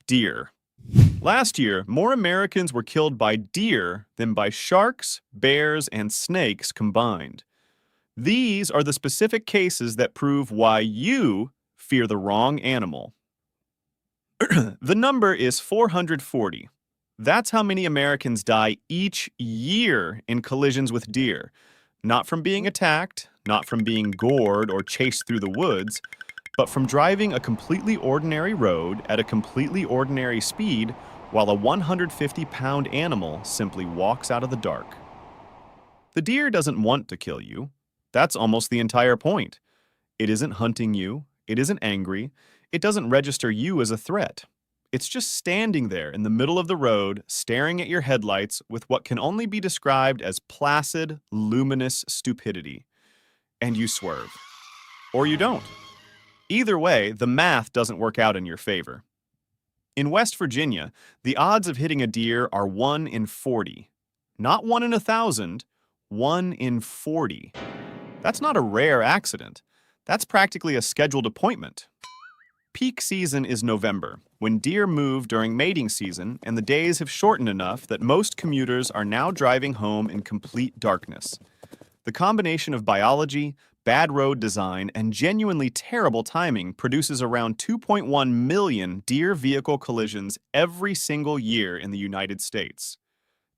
Deer. Last year, more Americans were killed by deer than by sharks, bears, and snakes combined. These are the specific cases that prove why you fear the wrong animal. The number is 440. That's how many Americans die each year in collisions with deer. Not from being attacked, not from being gored or chased through the woods, but from driving a completely ordinary road at a completely ordinary speed while a 150-pound animal simply walks out of the dark. The deer doesn't want to kill you. That's almost the entire point. It isn't hunting you. It isn't angry. It doesn't register you as a threat. It's just standing there in the middle of the road, staring at your headlights with what can only be described as placid, luminous stupidity. And you swerve. Or you don't. Either way, the math doesn't work out in your favor. In West Virginia, the odds of hitting a deer are 1 in 40. Not 1 in 1,000, 1 in 40. That's not a rare accident. That's practically a scheduled appointment. Peak season is November, when deer move during mating season and the days have shortened enough that most commuters are now driving home in complete darkness. The combination of biology, bad road design, and genuinely terrible timing produces around 2.1 million deer vehicle collisions every single year in the United States.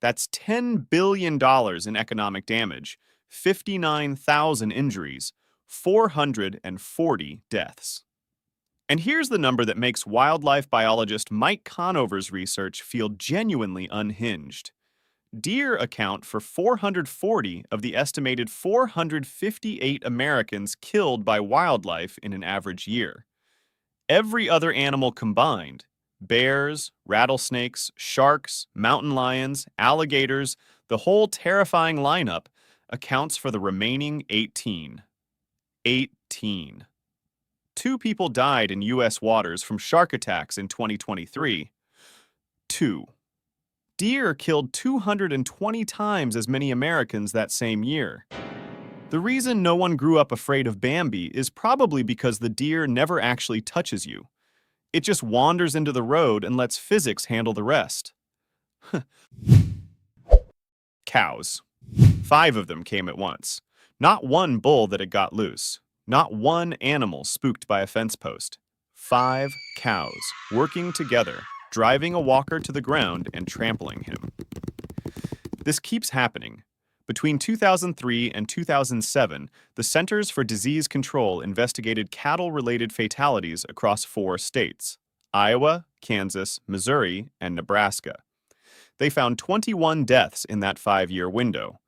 That's $10 billion in economic damage, 59,000 injuries, 440 deaths. And here's the number that makes wildlife biologist Mike Conover's research feel genuinely unhinged. Deer account for 440 of the estimated 458 Americans killed by wildlife in an average year. Every other animal combined, bears, rattlesnakes, sharks, mountain lions, alligators, the whole terrifying lineup, accounts for the remaining 18. 18. 2 people died in U.S. waters from shark attacks in 2023. 2. Deer killed 220 times as many Americans that same year. The reason no one grew up afraid of Bambi is probably because the deer never actually touches you. It just wanders into the road and lets physics handle the rest. Cows. 5 of them came at once. Not one bull that had got loose. Not one animal spooked by a fence post. 5 cows working together, driving a walker to the ground and trampling him. This keeps happening. Between 2003 and 2007, the Centers for Disease Control investigated cattle-related fatalities across 4 states: Iowa, Kansas, Missouri, and Nebraska. They found 21 deaths in that 5-year window.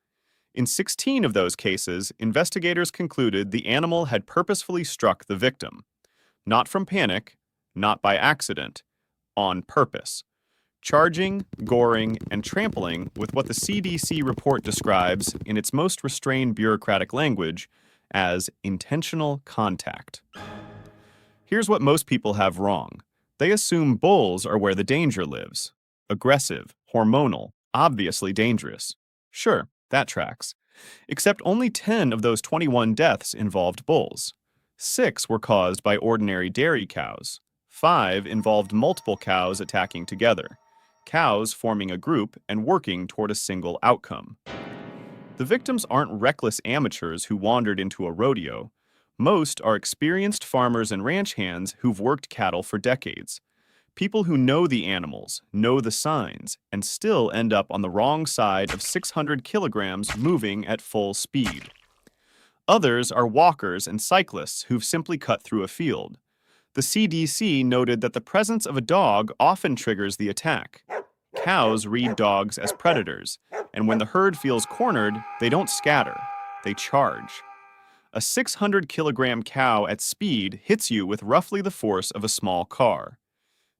In 16 of those cases, investigators concluded the animal had purposefully struck the victim. Not from panic, not by accident, on purpose. Charging, goring, and trampling with what the CDC report describes in its most restrained bureaucratic language as intentional contact. Here's what most people have wrong. They assume bulls are where the danger lives. Aggressive, hormonal, obviously dangerous. Sure, that tracks. Except only 10 of those 21 deaths involved bulls. 6 were caused by ordinary dairy cows. 5 involved multiple cows attacking together. Cows forming a group and working toward a single outcome. The victims aren't reckless amateurs who wandered into a rodeo. Most are experienced farmers and ranch hands who've worked cattle for decades. People who know the animals, know the signs, and still end up on the wrong side of 600 kilograms moving at full speed. Others are walkers and cyclists who've simply cut through a field. The CDC noted that the presence of a dog often triggers the attack. Cows read dogs as predators, and when the herd feels cornered, they don't scatter, they charge. A 600-kilogram cow at speed hits you with roughly the force of a small car.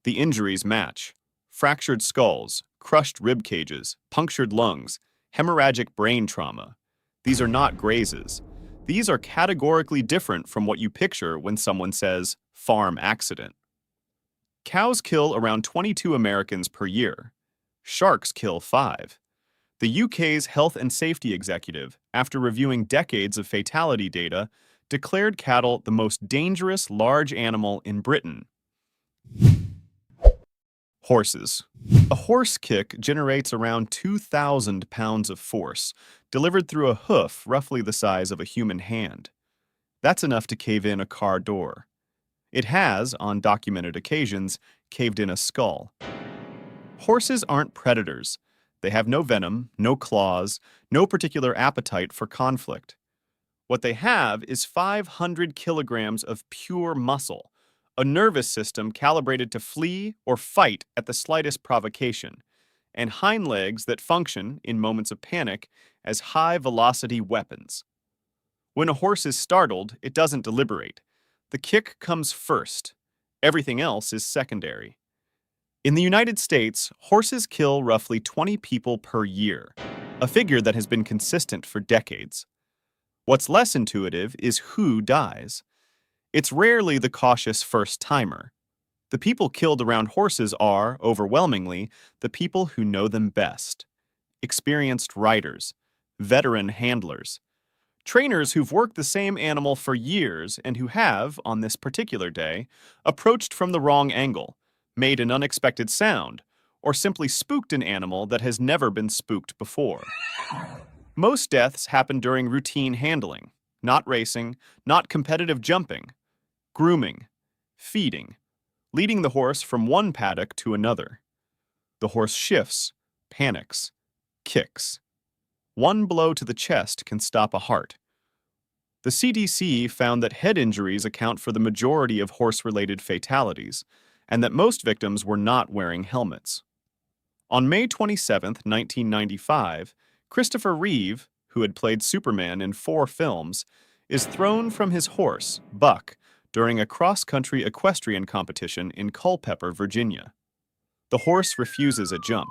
The injuries match: fractured skulls, crushed rib cages, punctured lungs, hemorrhagic brain trauma. These are not grazes. These are categorically different from what you picture when someone says farm accident. Cows kill around 22 Americans per year. Sharks kill 5. The UK's health and safety executive, after reviewing decades of fatality data, declared cattle the most dangerous large animal in Britain. Horses. A horse kick generates around 2,000 pounds of force, delivered through a hoof roughly the size of a human hand. That's enough to cave in a car door. It has, on documented occasions, caved in a skull. Horses aren't predators. They have no venom, no claws, no particular appetite for conflict. What they have is 500 kilograms of pure muscle, a nervous system calibrated to flee or fight at the slightest provocation, and hind legs that function, in moments of panic, as high-velocity weapons. When a horse is startled, it doesn't deliberate. The kick comes first. Everything else is secondary. In the United States, horses kill roughly 20 people per year, a figure that has been consistent for decades. What's less intuitive is who dies. It's rarely the cautious first-timer. The people killed around horses are, overwhelmingly, the people who know them best. Experienced riders, veteran handlers, trainers who've worked the same animal for years and who have, on this particular day, approached from the wrong angle, made an unexpected sound, or simply spooked an animal that has never been spooked before. Most deaths happen during routine handling, not racing, not competitive jumping, grooming, feeding, leading the horse from one paddock to another. The horse shifts, panics, kicks. One blow to the chest can stop a heart. The CDC found that head injuries account for the majority of horse-related fatalities, and that most victims were not wearing helmets. On May 27, 1995, Christopher Reeve, who had played Superman in 4 films, is thrown from his horse, Buck, during a cross-country equestrian competition in Culpeper, Virginia. The horse refuses a jump.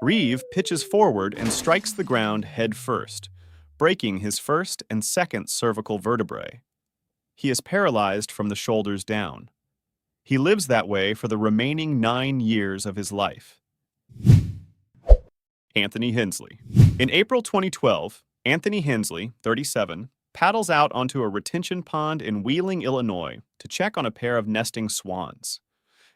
Reeve pitches forward and strikes the ground head first, breaking his first and second cervical vertebrae. He is paralyzed from the shoulders down. He lives that way for the remaining 9 years of his life. Anthony Hensley. In April 2012, Anthony Hensley, 37, paddles out onto a retention pond in Wheeling, Illinois, to check on a pair of nesting swans.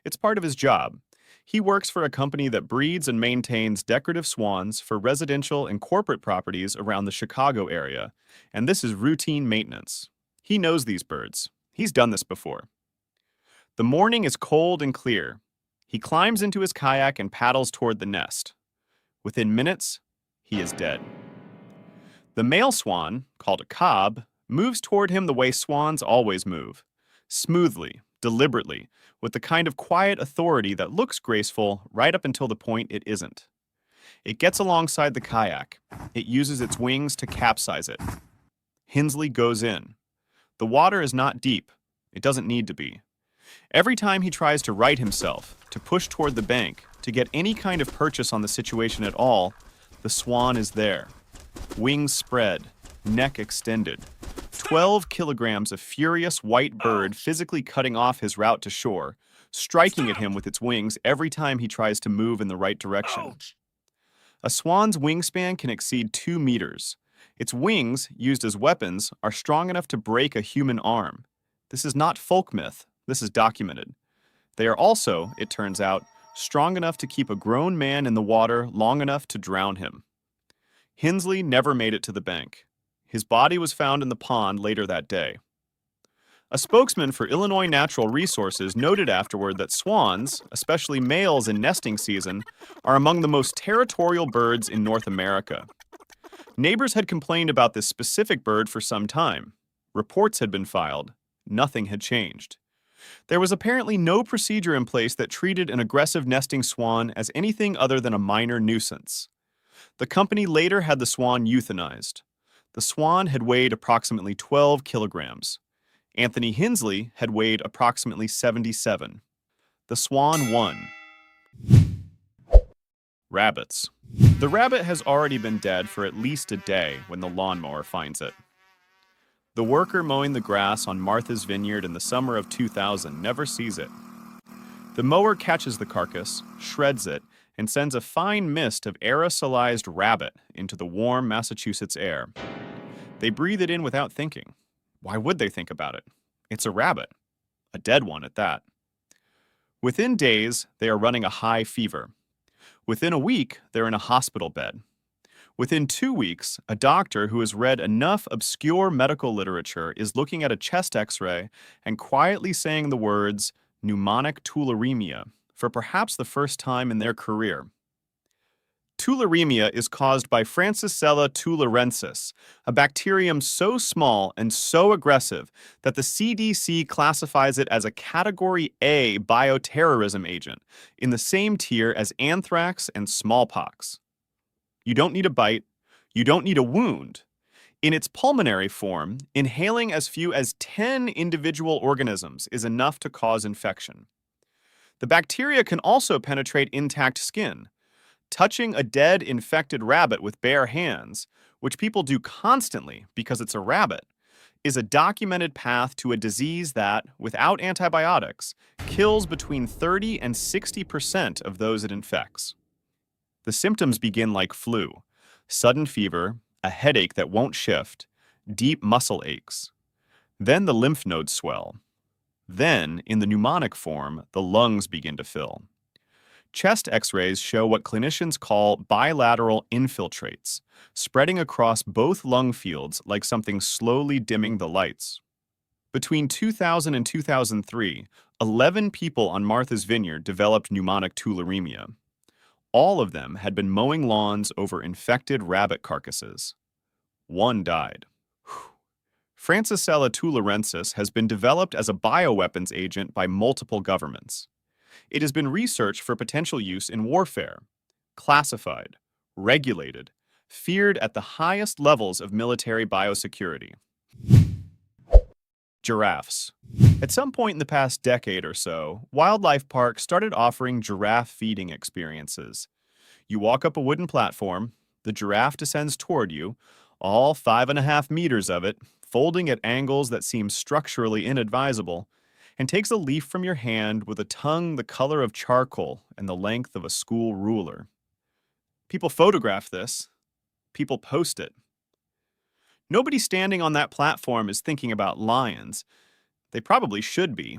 It's part of his job. He works for a company that breeds and maintains decorative swans for residential and corporate properties around the Chicago area, and this is routine maintenance. He knows these birds. He's done this before. The morning is cold and clear. He climbs into his kayak and paddles toward the nest. Within minutes, he is dead. The male swan, called a cob, moves toward him the way swans always move, smoothly, deliberately, with the kind of quiet authority that looks graceful right up until the point it isn't. It gets alongside the kayak. It uses its wings to capsize it. Hensley goes in. The water is not deep. It doesn't need to be. Every time he tries to right himself, to push toward the bank, to get any kind of purchase on the situation at all, the swan is there. Wings spread, neck extended. 12 kilograms of furious white bird physically cutting off his route to shore, striking at him with its wings every time he tries to move in the right direction. A swan's wingspan can exceed 2 meters. Its wings, used as weapons, are strong enough to break a human arm. This is not folk myth. This is documented. They are also, it turns out, strong enough to keep a grown man in the water long enough to drown him. Hensley never made it to the bank. His body was found in the pond later that day. A spokesman for Illinois Natural Resources noted afterward that swans, especially males in nesting season, are among the most territorial birds in North America. Neighbors had complained about this specific bird for some time. Reports had been filed. Nothing had changed. There was apparently no procedure in place that treated an aggressive nesting swan as anything other than a minor nuisance. The company later had the swan euthanized. The swan had weighed approximately 12 kilograms. Anthony Hensley had weighed approximately 77. The swan won. Rabbits. The rabbit has already been dead for at least a day when the lawnmower finds it. The worker mowing the grass on Martha's Vineyard in the summer of 2000 never sees it. The mower catches the carcass, shreds it, and sends a fine mist of aerosolized rabbit into the warm Massachusetts air. They breathe it in without thinking. Why would they think about it? It's a rabbit. A dead one at that. Within days, they are running a high fever. Within a week, they're in a hospital bed. Within 2 weeks, a doctor who has read enough obscure medical literature is looking at a chest x-ray and quietly saying the words pneumonic tularemia for perhaps the first time in their career. Tularemia is caused by Francisella tularensis, a bacterium so small and so aggressive that the CDC classifies it as a Category A bioterrorism agent, in the same tier as anthrax and smallpox. You don't need a bite, you don't need a wound. In its pulmonary form, inhaling as few as 10 individual organisms is enough to cause infection. The bacteria can also penetrate intact skin. Touching a dead, infected rabbit with bare hands, which people do constantly because it's a rabbit, is a documented path to a disease that, without antibiotics, kills between 30 and 60% of those it infects. The symptoms begin like flu: sudden fever, a headache that won't shift, deep muscle aches. Then the lymph nodes swell. Then, in the pneumonic form, the lungs begin to fill. Chest x-rays show what clinicians call bilateral infiltrates, spreading across both lung fields like something slowly dimming the lights. Between 2000 and 2003, 11 people on Martha's Vineyard developed pneumonic tularemia. All of them had been mowing lawns over infected rabbit carcasses. One died. Francisella tularensis has been developed as a bioweapons agent by multiple governments. It has been researched for potential use in warfare, classified, regulated, feared at the highest levels of military biosecurity. Giraffes. At some point in the past decade or so, wildlife parks started offering giraffe feeding experiences. You walk up a wooden platform, the giraffe descends toward you, all 5.5 meters of it, folding at angles that seem structurally inadvisable, and takes a leaf from your hand with a tongue the color of charcoal and the length of a school ruler. People photograph this. People post it. Nobody standing on that platform is thinking about lions. They probably should be.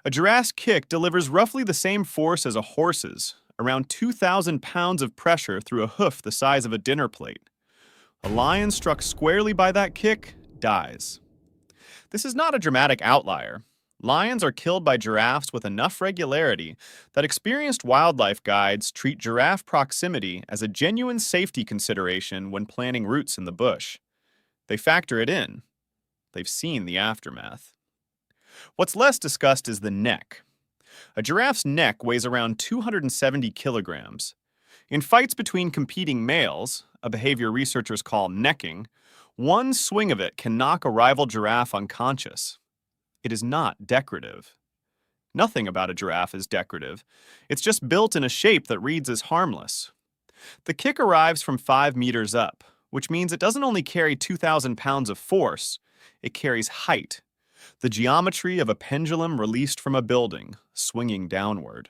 A giraffe's kick delivers roughly the same force as a horse's, around 2,000 pounds of pressure through a hoof the size of a dinner plate. A lion struck squarely by that kick dies. This is not a dramatic outlier. Lions are killed by giraffes with enough regularity that experienced wildlife guides treat giraffe proximity as a genuine safety consideration when planning routes in the bush. They factor it in. They've seen the aftermath. What's less discussed is the neck. A giraffe's neck weighs around 270 kilograms. In fights between competing males, a behavior researchers call necking, one swing of it can knock a rival giraffe unconscious. It is not decorative. Nothing about a giraffe is decorative. It's just built in a shape that reads as harmless. The kick arrives from 5 meters up, which means it doesn't only carry 2,000 pounds of force, it carries height, the geometry of a pendulum released from a building, swinging downward.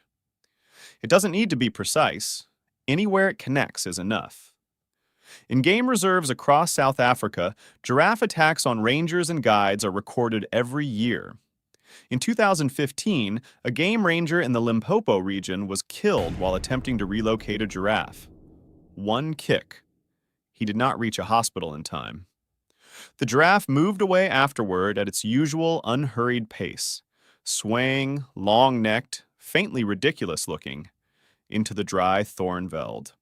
It doesn't need to be precise. Anywhere it connects is enough. In game reserves across South Africa, giraffe attacks on rangers and guides are recorded every year. In 2015, a game ranger in the Limpopo region was killed while attempting to relocate a giraffe. One kick. He did not reach a hospital in time. The giraffe moved away afterward at its usual unhurried pace, swaying, long-necked, faintly ridiculous looking, into the dry thorn veld.